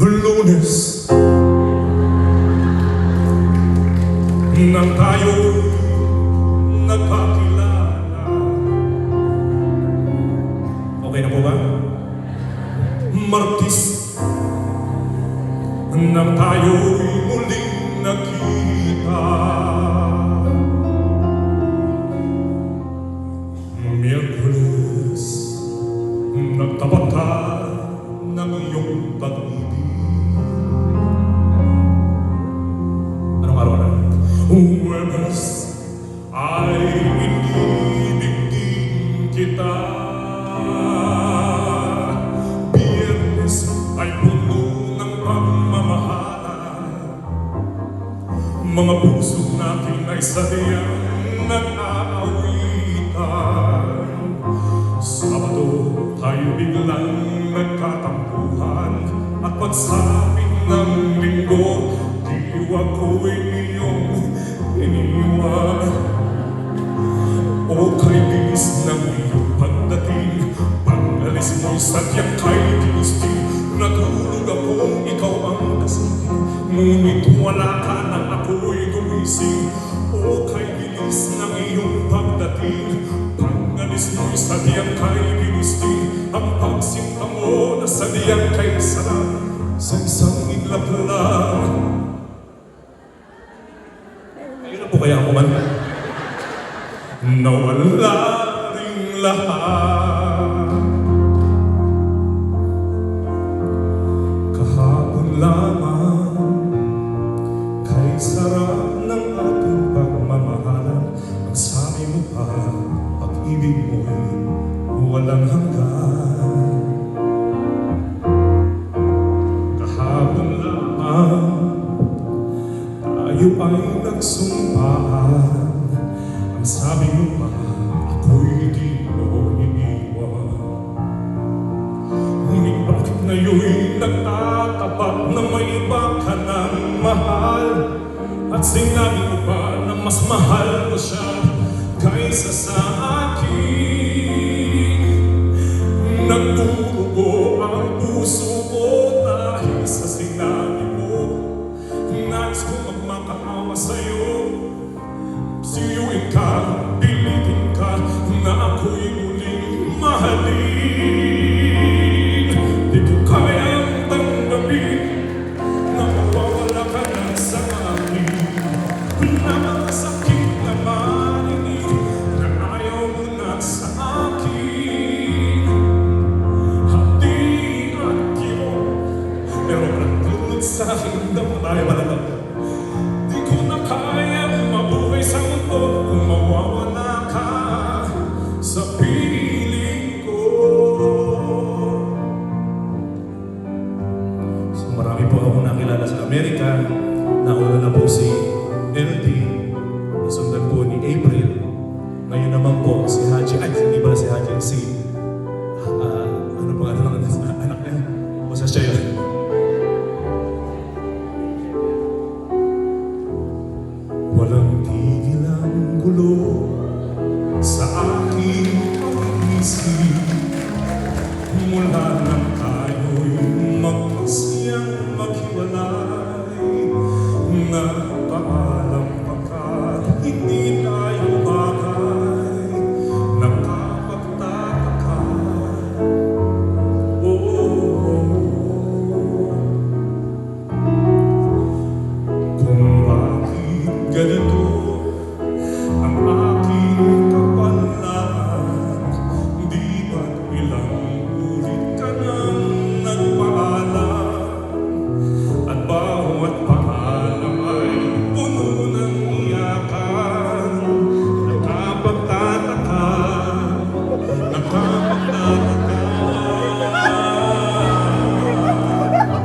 Lunes nang tayo'y nagkakilala. Okay na po ba? Martes nang tayo'y muling nakita. Miyerkules nagtapat ka ng iyong pag-ibig. Huwebes ay inibig kita. Biyernes ay puno ng pagmamahalan. Mga puso natin ay sadyang nag-aawitan. Sabado tayo biglang nagkatampuhan. At pagsabi ng linggo, diwa ko'y iyong iniwan. O kay bilis ng iyong pagdating, pag-alis mo'y sadyang kay ginisting. Natulog akong ikaw ang kasing, ngunit wala ka nang ako'y gumising. O kay bilis ng iyong pagdating, pag-alis mo'y sadyang kay ginisting. Ang pagsinta mo na sadyang kay sarap sa isang iglap lang. Po kaya ako man nawala ring lahat. Kahapon lamang kay sarap ng ating pagmamahalan. Ang sabi mo pa, pag-ibig mo'y walang hanggan. Kahapon lamang tayo ay nagsumpaan. Ang sabi mo pa, ako'y di mo iniwan. Ngunit bakit ngayon'y nagtatapat na may iba ka ng mahal? At sinabi mo pa na mas mahal mo siya kaysa sa akin. Nagdurugo ang puso ko dahil sa sinabi mo. Nais ko magmakaawa sa'yo, siyuin ka, pilitin ka na ako'y muling mahalin. Di ko kayang tanggapin na mawawala ka na sa akin. Napakasakit na marinig na ayaw mo na sa akin. Hati at kirot, pero pagtulog sa aking damay malamang. Di ko na kaya mabuhay sa mundo kung mawawala ka sa piling ko. So marami po akong nakilala sa Amerika. Nauna na po si